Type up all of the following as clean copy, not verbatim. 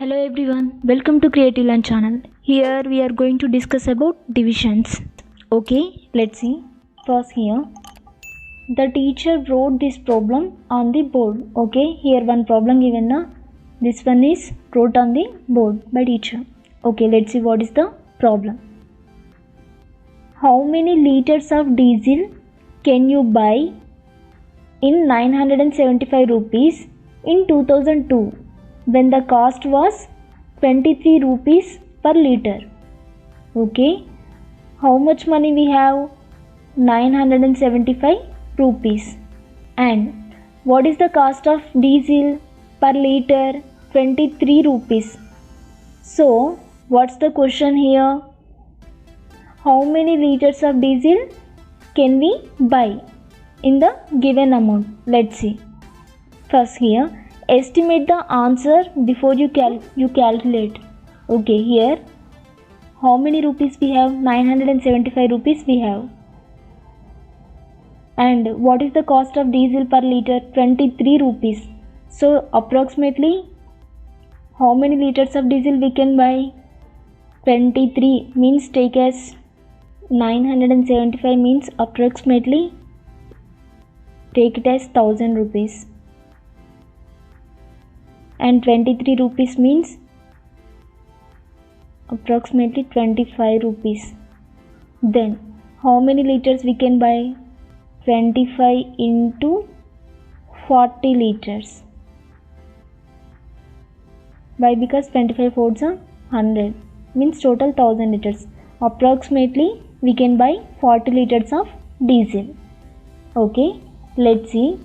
Hello everyone, welcome to Creative Learn channel. Here we are going to discuss about divisions. Okay, let's see. First here, the teacher wrote this problem on the board. Okay, here one problem given na. This one is wrote on the board by teacher. Okay, let's see what is the problem. How many liters of diesel can you buy in 975 rupees in 2002? When the cost was 23 rupees per liter. Okay, how much money we have? 975 rupees. And what is the cost of diesel per liter? 23 rupees. So, what's the question here? How many liters of diesel can we buy in the given amount? Let's see. First here, estimate the answer before you calculate. Okay, here how many rupees we have? 975 rupees we have. And what is the cost of diesel per liter? 23 rupees. So approximately how many liters of diesel we can buy? 23 means take as 975 means approximately take it as 1000 rupees. And 23 rupees means approximately 25 rupees. Then how many liters we can buy? 25 into 40 liters. Why? Because 25 fours are 100 means total 1000 liters. Approximately we can buy 40 liters of diesel. Okay, let's see.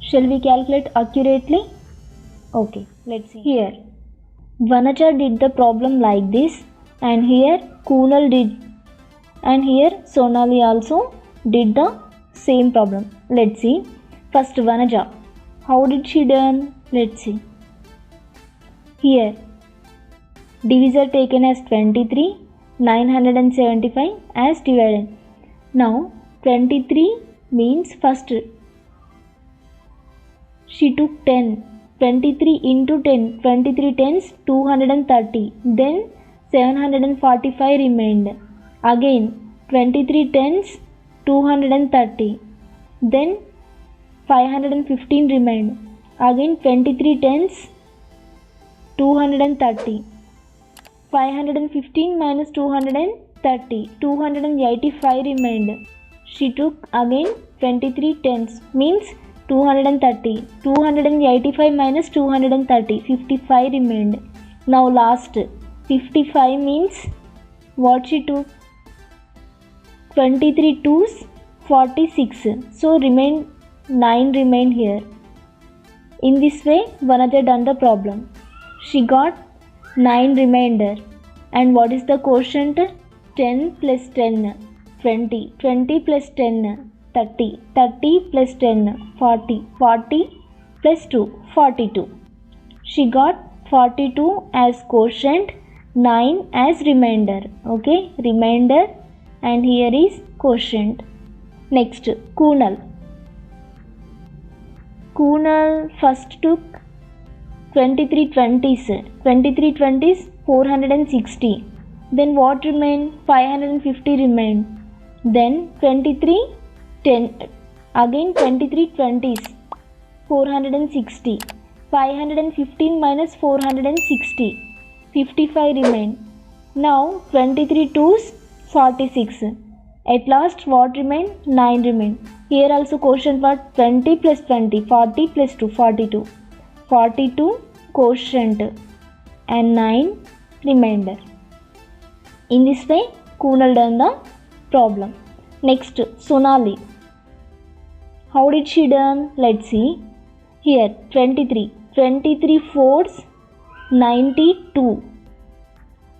Shall we calculate accurately? Okay, let's see. Here, Vanaja did the problem like this, and here Kunal did, and here Sonali also did the same problem. Let's see. First Vanaja, how did she done? Let's see. Here, divisor taken as 23, 975 as divided. Now 23 means first she took 10. 23 into 10, 23 tens 230, then 745 remained. Again 23 tens 230, then 515 remained. Again 23 tens 230, 515 minus 230, 285 remained. She took again 23 tens means 230, 285 minus 230, 55 remained. Now last 55 means what she took? 23 twos 46. So 9 remain here. In this way Vanaja done the problem. She got 9 remainder. And what is the quotient? 10 plus 10, 20, 20 plus 10, 30, 30 plus 10, 40, 40 plus 2, 42. She got 42 as quotient, 9 as remainder. Okay, remainder, and here is quotient. Next, Kunal. Kunal first took 23 20s. 23 20s 460. Then what remained? 550 remained. Then 23 10, again 23 20s 460, 515 minus 460, 55 remain. Now 23 twos 46. At last what remain? 9 remain. Here also quotient what? 20 plus 20, 40 plus 2, 42. 42 quotient and 9 remainder. In this way Kunal done the problem. Next, Sonali. How did she done? Let's see. Here 23. 23 fours 92.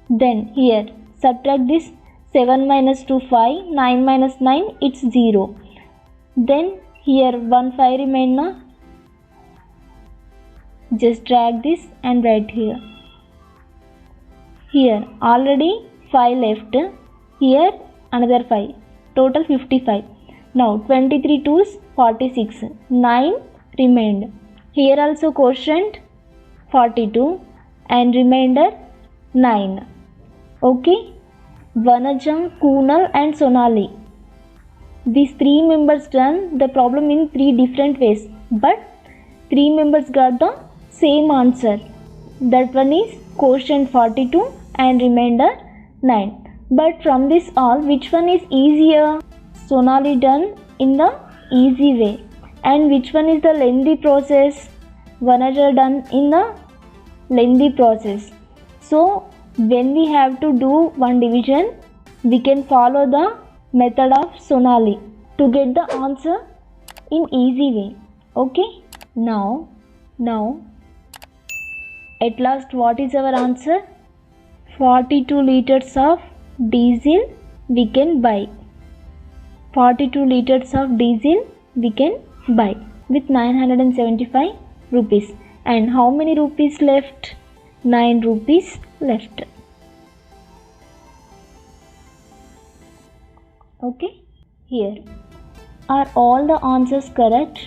Then here subtract this 7 minus 2 5. 9 minus 9 it's 0. Then here 1 5 remain na. Just drag this and write here. Here already 5 left. Here another 5. Total 55. Now 23 twos 46, 9 remained. Here also quotient 42 and remainder 9. Okay, Vanajam, Kunal and Sonali. These 3 members done the problem in 3 different ways, but 3 members got the same answer. That one is quotient 42 and remainder 9. But from this all, which one is easier? Sonali done in the easy way. And which one is the lengthy process? Vanaja done in the lengthy process. So when we have to do one division, we can follow the method of Sonali to get the answer in easy way. Okay, now at last what is our answer? 42 liters of diesel we can buy. 42 liters of diesel we can buy with 975 rupees. And how many rupees left? 9 rupees left. Okay, here are all the answers correct?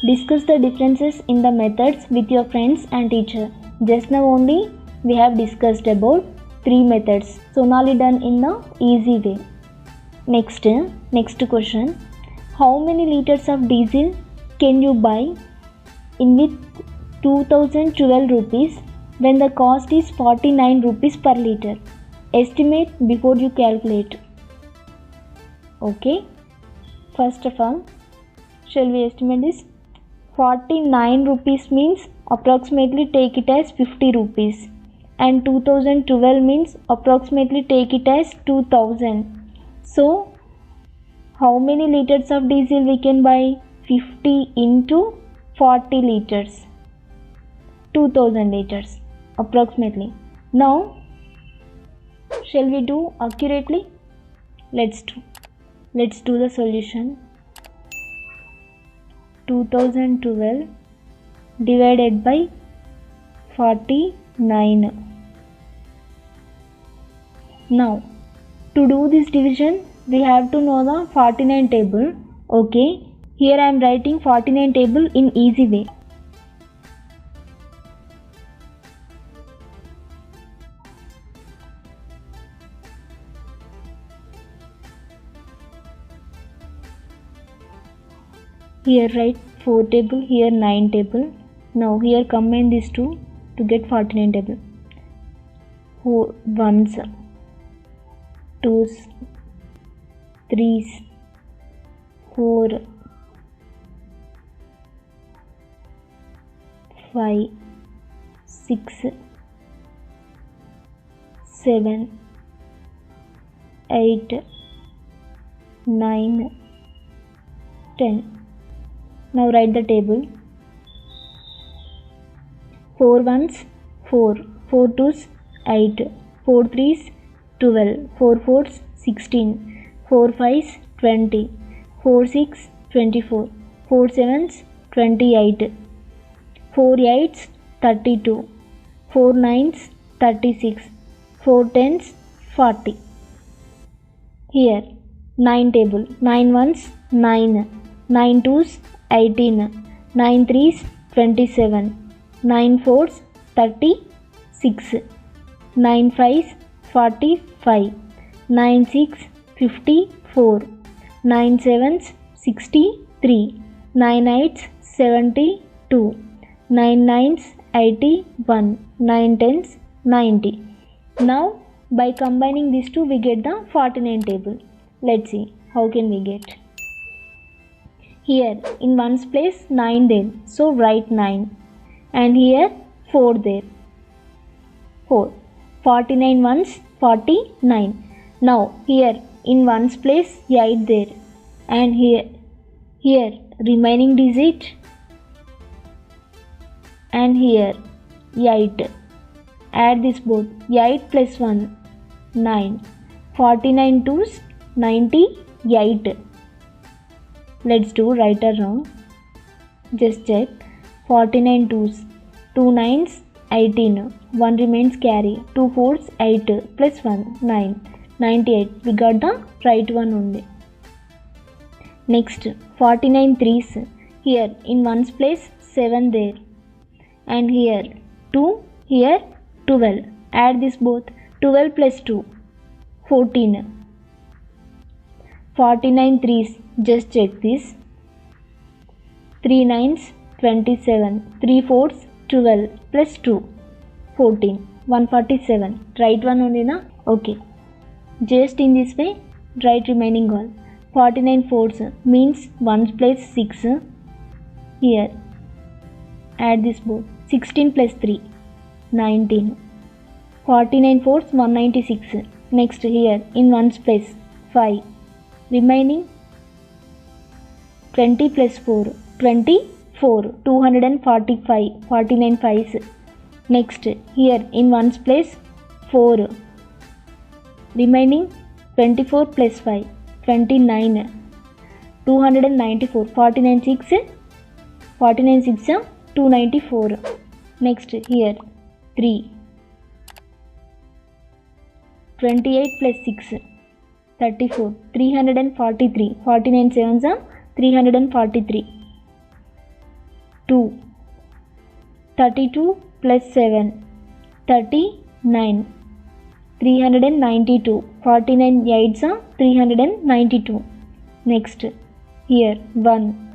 Discuss the differences in the methods with your friends and teacher. Just now only we have discussed about 3 methods. Sonali done in the easy way. Next question. How many liters of diesel can you buy in with 2012 rupees when the cost is 49 rupees per liter? Estimate before you calculate. Okay, first of all, shall we estimate this? 49 rupees means approximately take it as 50 rupees, and 2012 means approximately take it as 2000. So how many liters of diesel we can buy? 50 into 40 liters, 2000 liters approximately. Now shall we do accurately? Let's do the solution. 2012 divided by 49. Now to do this division, we have to know the 49 table. Okay, here I am writing 49 table in easy way. Here write 4 table, here 9 table. Now here combine these two to get 49 table. 4 ones, 2s, 3s, 4, 5, 6, 7, 8, 9, 10. Now write the table. 4 ones 4, 4 twos 8, 4 threes 12, 4 fours 16, 4 fives 20, 4 6 24, 4 sevens 28, 4 eights 32, 4 nines 36, 4 tens 40. Here 9 table. 9 ones 9, 9 twos 18, 9 threes 27, 9 fours 36, 9 fives 45, 9 6 54, 9 sevens 63, 9 eights 72, 9 nines 81, 9 tens 90. Now by combining these two we get the 49 table. Let's see how can we get. Here in ones place 9 there, so write 9, and here 4 there, 4. 49 ones 49. Now here in ones place 8 there, and here remaining digit, and here 8. Add this both. 8 plus 1 9. 49 twos 98. Let's do right or wrong. Just check. 49 twos, 2 nines 18, 1 remains carry, 2 fours 8 plus 1 9, 98. We got the right one only. Next 49 threes. Here in ones place 7 there, and here 2, here 12. Add this both. 12 plus 2, 14. 49 threes, just check this. 3 nines, 27. 3 fours, 12 plus 2, 14. 147. Right one only na? Okay. Just in this way, write remaining all. 49 fours means 1's place 6. Here. Add this both. 16 plus 3, 19. 49 fours, 196. Next here, in 1's place 5. Remaining 20 plus 4, 24. 245. 49 5's. Next here, in 1's place 4. Remaining 24 plus 5, 29. 294. 49 6. 49 6 294. Next here 3. 28 plus 6, 34. 343. 49 7s 343. 2. 32 plus 7, 39. 392. 49 8s 392. Next here 1.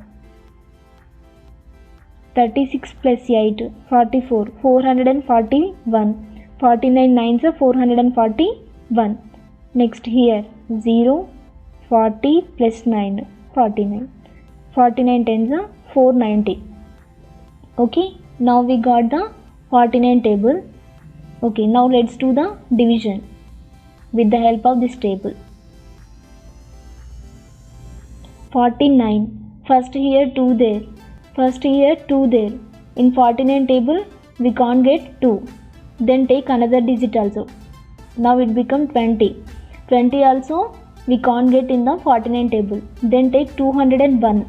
36 plus 8, 44. 441. 49 9s 441. Next here 0. 40 plus 9, 49. 49 10s 490. Okay, now we got the 49 table. Okay, now let's do the division with the help of this table. 49. First here 2 there. First here 2 there. In 49 table we can't get 2. Then take another digit also. Now it become 20. 20 also we can't get in the 49 table. Then take 201.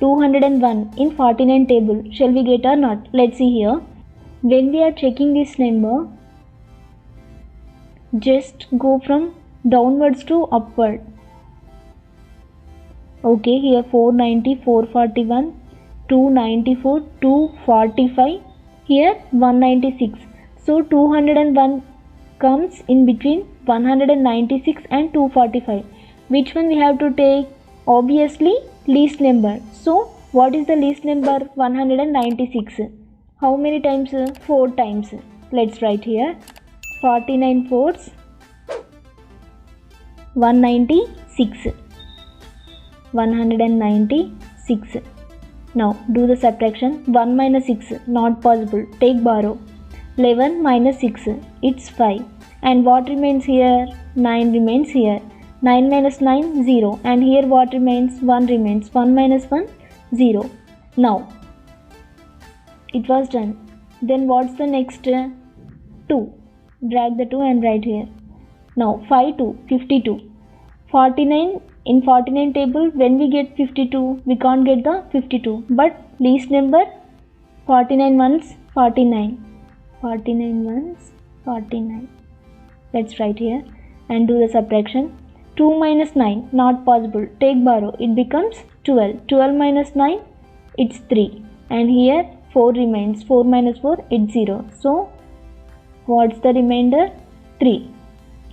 201 in 49 table. Shall we get or not? Let's see here. When we are checking this number, just go from downwards to upward. Okay, here 490, 441, 294, 245, here 196. So 201 comes in between 196 and 245. Which one we have to take? Obviously least number. So what is the least number? 196. How many times? 4 times. Let's write here. 49 fours, 196. 196. Now do the subtraction. 1 minus 6, not possible. Take borrow. 11 minus 6, it's 5. And what remains here? 9 remains here. 9 minus 9, 0. And here what remains? 1 remains. 1 minus 1, 0. Now it was done. Then what's the next? 2. Drag the 2 and write here. Now 5 2, 52. 49 in 49 table, when we get 52, we can't get the 52. But least number 49 ones 49. 49 ones 49. Let's write here and do the subtraction. 2 minus 9, not possible. Take borrow. It becomes 12. 12 minus 9, it's 3. And here 4 remains. 4 minus 4, it's 0. So what's the remainder? 3.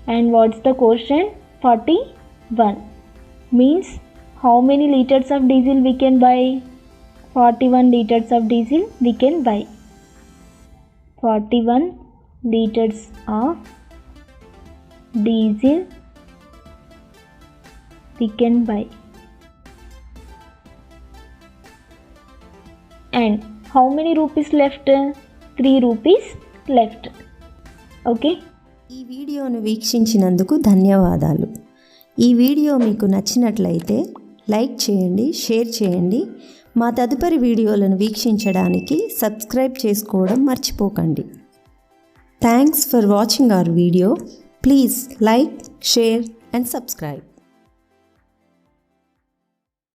And what's the quotient? 41. Means how many liters of diesel we can buy? 41 liters of diesel we can buy. 41 liters of diesel we can buy. And how many rupees left? 3 rupees left. Okay. ఈ వీడియోను వీక్షించినందుకు ధన్యవాదాలు. ఈ video మీకు నచ్చినట్లయితే like చేయండి, share చేయండి. మా తదుపరి వీడియోలను వీక్షించడానికి సబ్స్క్రైబ్ చేసుకోవడం మర్చిపోకండి. Thanks for watching our video. Please like, share and subscribe.